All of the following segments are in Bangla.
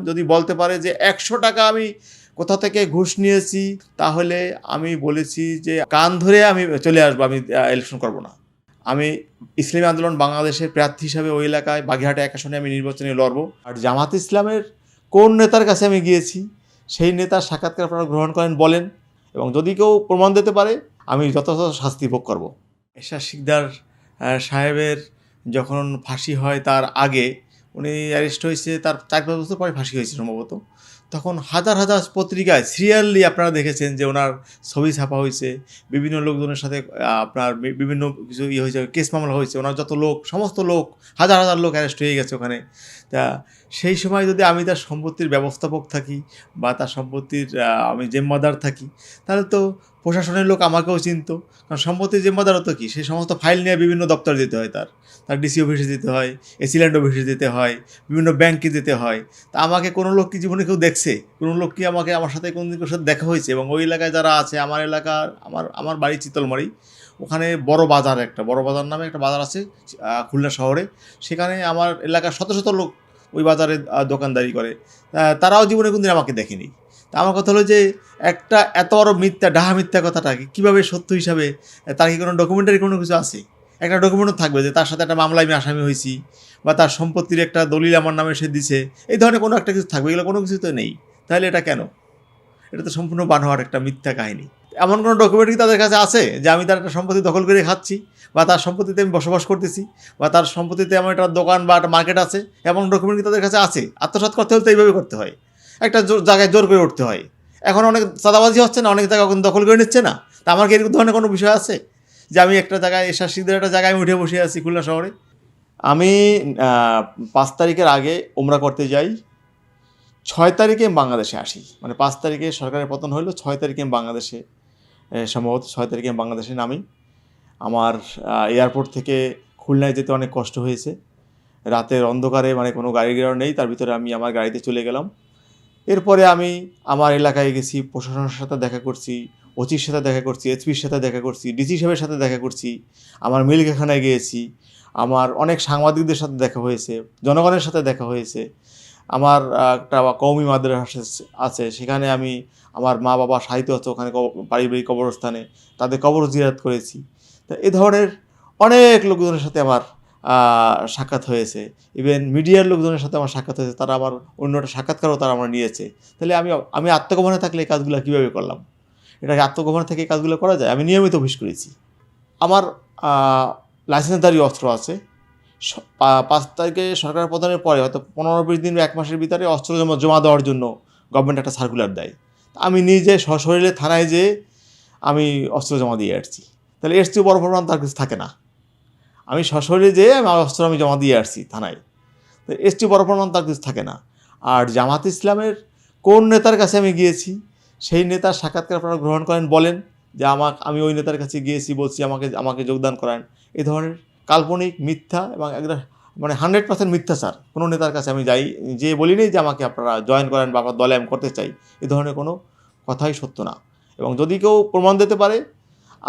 যদি বলতে পারে যে ১০০ টাকা আমি কোথা থেকে ঘুষ নিয়েছি, তাহলে আমি বলেছি যে কান ধরে আমি চলে আসবো, আমি ইলেকশন করব না। আমি ইসলামী আন্দোলন বাংলাদেশের প্রার্থী হিসাবে ওই এলাকায় বাগেরহাট ১ আসনে আমি নির্বাচনে লড়ব। আর জামাত ইসলামের কোন নেতার কাছে আমি গিয়েছি সেই নেতার সাক্ষাৎকার আপনারা গ্রহণ করেন বলেন, এবং যদি কেউ প্রমাণ দিতে পারে আমি যথাযথ শাস্তি ভোগ করব। এরশাদ শিকদার সাহেবের যখন ফাঁসি হয় তার আগে উনি অ্যারেস্ট হয়েছে, তার ৪-৫ বছর পরে ফাঁসি হয়েছে সম্ভবত। তখন হাজার হাজার পত্রিকায় সিরিয়ালি আপনারা দেখেছেন যে ওনার ছবি ছাপা হয়েছে, বিভিন্ন লোকজনের সাথে আপনার বিভিন্ন কিছু হয়েছে, কেস মামলা হয়েছে, ওনার যত লোক, সমস্ত লোক, হাজার হাজার লোক অ্যারেস্ট হয়ে গেছে ওখানে। তা সেই সময় যদি আমি তার সম্পত্তির ব্যবস্থাপক থাকি বা তার সম্পত্তির আমি জিম্মাদার থাকি, তাহলে তো প্রশাসনের লোক আমাকেও চিনত, কারণ সম্পত্তির জিম্মাদারও তো কি, সেই সমস্ত ফাইল নিয়ে বিভিন্ন দপ্তর যেতে হয়, তার ডিসি অফিসে যেতে হয়, এসিল্যান্ড অফিসে যেতে হয়, বিভিন্ন ব্যাংকে যেতে হয়। তা আমাকে কোনো লোক কি জীবনে কেউ দেখছে? কোনো লোক কি আমার সাথে কোনো দিন সাথে দেখা হয়েছে? এবং ওই এলাকায় যারা আছে, আমার এলাকার, আমার বাড়ি চিতলমারি, ওখানে বড় বাজার নামে একটা বাজার আছে খুলনা শহরে, সেখানে আমার এলাকার শত শত লোক ওই বাজারে দোকানদারি করে, তারাও জীবনে কোনদিন আমাকে দেখেনি। তা আমার কথা হলো যে একটা এত বড় মিথ্যা, ডাহা মিথ্যা কথাটাকে কীভাবে সত্য হিসাবে, তার কি কোনো ডকুমেন্টারি কোনো কিছু আছে? একটা ডকুমেন্টও থাকবে যে তার সাথে একটা মামলায় আমি আসামি হয়েছি, বা তার সম্পত্তির একটা দলিল আমার নামে সে দিছে, এই ধরনের কোনো একটা কিছু থাকবে। এগুলো কোনো কিছু তো নেই, তাহলে এটা কেন? এটা তো সম্পূর্ণ বানোয়ার একটা মিথ্যা কাহিনী। এমন কোনো ডকুমেন্ট কি তাদের কাছে আছে যে আমি তার একটা সম্পত্তি দখল করে খাচ্ছি, বা তার সম্পত্তিতে আমি বসবাস করতেছি, বা তার সম্পত্তিতে আমার একটা দোকান বা একটা মার্কেট আছে? এমন ডকুমেন্ট কি তাদের কাছে আছে? আত্মসাৎ করতে হলে তো এইভাবে করতে হয়, একটা জায়গায় জোর করে উঠতে হয়। এখন অনেক চাঁদাবাজি হচ্ছে না, অনেক জায়গা দখল করে নিচ্ছে না? তা আমার কি এরকম ধরনের কোনো বিষয় আছে যে আমি একটা জায়গায়, এরশাদ শিকদারের একটা জায়গায় আমি উঠে বসে আছি খুলনা শহরে? আমি ৫ তারিখের আগে উমরা করতে যাই, ৬ তারিখে বাংলাদেশে আসি। মানে ৫ তারিখে সরকারের পতন হলো, ৬ তারিখে আমি বাংলাদেশে, সম্ভবত ৬ তারিখে আমি বাংলাদেশে নামি। আমার এয়ারপোর্ট থেকে খুলনায় যেতে অনেক কষ্ট হয়েছে। রাতের অন্ধকারে, মানে কোনো গাড়ি ঘোড়া নেই, তার ভিতরে আমি আমার গাড়িতে চলে গেলাম। এরপরে আমি আমার এলাকায় গেছি, প্রশাসনের সাথে দেখা করছি, ওসির সাথে দেখা করছি, এসপির সাথে দেখা করছি, ডিসি সাহেবের সাথে দেখা করছি, আমার মিলকারখানায় গিয়েছি, আমার অনেক সাংবাদিকদের সাথে দেখা হয়েছে, জনগণের সাথে দেখা হয়েছে। আমার একটা কওমি মাদ্রাসা আছে, সেখানে আমি আমার মা বাবা শায়িত আছে ওখানে পারিবারিক কবরস্থানে, তাদের কবর জিয়ারত করেছি। তো এ ধরনের অনেক লোকজনের সাথে আমার সাক্ষাৎ হয়েছে। ইভেন মিডিয়ার লোকজনের সাথে আমার সাক্ষাৎ হয়েছে, তারা আমার অন্য একটা সাক্ষাৎকারও তারা আমার নিয়েছে। তাহলে আমি আত্মগোপনে থাকলে এই কাজগুলো কীভাবে করলাম? এটাকে আত্মগোপনে থেকে এই কাজগুলো করা যায়? আমি নিয়মিত অফিস করেছি। আমার লাইসেন্সধারী অস্ত্র আছে। ৫ তারিখে সরকার প্রধানের পরে হয়তো ১৫-২০ দিন বা ১ মাসের ভিতরে অস্ত্র জমা দেওয়ার জন্য গভর্নমেন্ট একটা সার্কুলার দেয়। আমি নিজে সশরীরে থানায় যেয়ে আমি অস্ত্র জমা দিয়ে আসছি। তাহলে এর চেয়ে বড় প্রমাণ তার কিছু থাকে না। আমি সশরীরে যেয়ে অস্ত্র জমা দিয়ে আসছি থানায়, তো এর চেয়ে বড় প্রমাণ তার কিছু থাকে না। আর জামাত ইসলামের কোন নেতার কাছে আমি গিয়েছি সেই নেতার সাক্ষাৎকার আপনারা গ্রহণ করেন বলেন যে আমি ওই নেতার কাছে গিয়েছি, বলছি আমাকে যোগদান করান। এই ধরনের কাল্পনিক, মিথ্যা এবং একটা মানে 100% মিথ্যাচার। কোনো নেতার কাছে আমি যে বলিনি যে আমাকে আপনারা জয়েন করেন বা আপনার দলে আমি করতে চাই, এই ধরনের কোনো কথাই সত্য না। এবং যদি কেউ প্রমাণ দিতে পারে,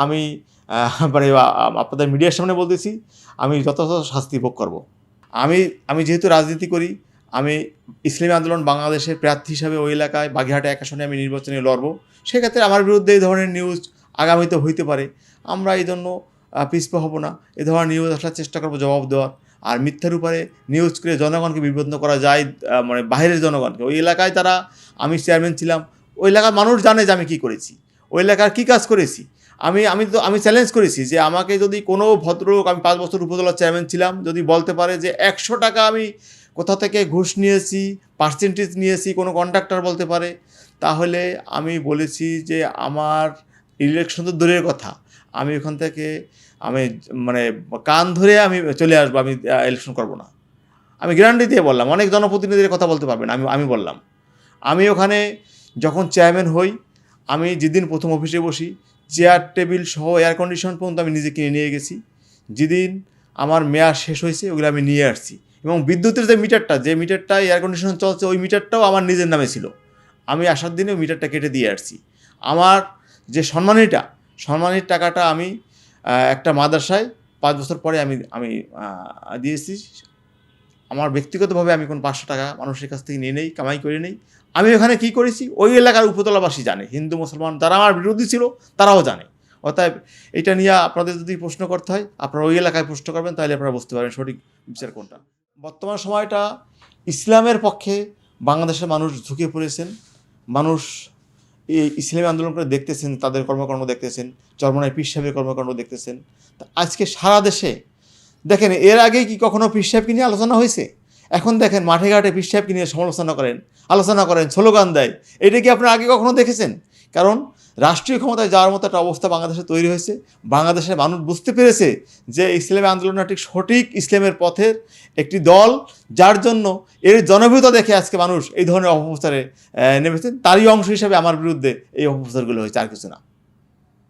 আমি মানে আপনাদের মিডিয়ার সামনে বলতেছি, আমি যথাযথ শাস্তি ভোগ করব। আমি যেহেতু রাজনীতি করি, আমি ইসলামী আন্দোলন বাংলাদেশের প্রার্থী হিসাবে ওই এলাকায় বাগেরহাট ১ আসনে আমি নির্বাচনে লড়ব। সেক্ষেত্রে আমার বিরুদ্ধে এই ধরনের নিউজ আগামীতে হইতে পারে। আমরা এই জন্য পিছপা হব না, এ ধরনের নিউজ আসার চেষ্টা করব জবাব দেওয়ার। আর মিথ্যার উপরে নিউজ করে জনগণকে বিভ্রান্ত করা যায়, মানে বাইরের জনগণকে। ওই এলাকায় আমি চেয়ারম্যান ছিলাম, ওই এলাকার মানুষ জানে যে আমি কী করেছি, ওই এলাকার কী কাজ করেছি। আমি চ্যালেঞ্জ করেছি যে আমাকে যদি কোনো ভদ্রলোক, আমি 5 বছর উপজেলা চেয়ারম্যান ছিলাম, যদি বলতে পারে যে ১০০ টাকা আমি কোথা থেকে ঘুষ নিয়েছি, পার্সেন্টেজ নিয়েছি, কোনো কন্ট্রাক্টর বলতে পারে, তাহলে আমি বলেছি যে আমার ইলেকশন তো দূরের কথা, আমি ওখান থেকে মানে কান ধরে আমি চলে আসবো, আমি ইলেকশন করব না। আমি গ্যারান্টি দিয়ে বললাম, অনেক জনপ্রতিনিধির কথা বলতে পারবেন, আমি বললাম। আমি ওখানে যখন চেয়ারম্যান হই, আমি যেদিন প্রথম অফিসে বসি, চেয়ার টেবিল সহ এয়ার কন্ডিশন পর্যন্ত আমি নিজে কিনে নিয়ে গেছি। যেদিন আমার মেয়াদ শেষ হয়েছে ওগুলো আমি নিয়ে আসছি। এবং বিদ্যুতের যে মিটারটা এয়ার কন্ডিশন চলছে, ওই মিটারটাও আমার নিজের নামে ছিল। আমি আসার দিনে ওই মিটারটা কেটে দিয়ে আসছি। আমার যে সম্মানির টাকাটা আমি একটা মাদ্রাসায় 5 বছর পরে আমি দিয়েছি। আমার ব্যক্তিগতভাবে আমি কোনো 500 টাকা মানুষের কাছ থেকে নিয়ে নেই, কামাই করে নেই। আমি ওখানে কী করেছি ওই এলাকার উপতলাবাসী জানে, হিন্দু মুসলমান যারা আমার বিরোধী ছিল তারাও জানে। অতএব এটা নিয়ে আপনাদের যদি প্রশ্ন করতে হয় আপনারা ওই এলাকায় প্রশ্ন করবেন, তাহলে আপনারা বুঝতে পারবেন সঠিক বিচার কোনটা। বর্তমান সময়টা ইসলামের পক্ষে বাংলাদেশের মানুষ ঝুঁকে পড়েছেন। মানুষ এই ইসলামী আন্দোলন করে দেখতেছেন, তাদের কর্মকাণ্ড দেখতেছেন, চরমনায় পীর সাহেবের কর্মকাণ্ড দেখতেছেন। তা আজকে সারা দেশে দেখেন, এর আগে কি কখনো পীর সাহেবকে নিয়ে আলোচনা হয়েছে? এখন দেখেন মাঠে ঘাটে পীর সাহেবকে নিয়ে সমালোচনা করেন, আলোচনা করেন, স্লোগান দেয়। এটা কি আপনারা আগে কখনো দেখেছেন? কারণ রাষ্ট্রীয় ক্ষমতায় যাওয়ার মতো একটা অবস্থা বাংলাদেশে তৈরি হয়েছে। বাংলাদেশের মানুষ বুঝতে পেরেছে যে ইসলামী আন্দোলন একটি সঠিক ইসলামের পথের একটি দল, যার জন্য এর জনপ্রিয়তা দেখে আজকে মানুষ এই ধরনের অপপ্রচারে নেমেছেন। তারই অংশ হিসাবে আমার বিরুদ্ধে এই অপপ্রচারগুলো হয়েছে, আর কিছু না।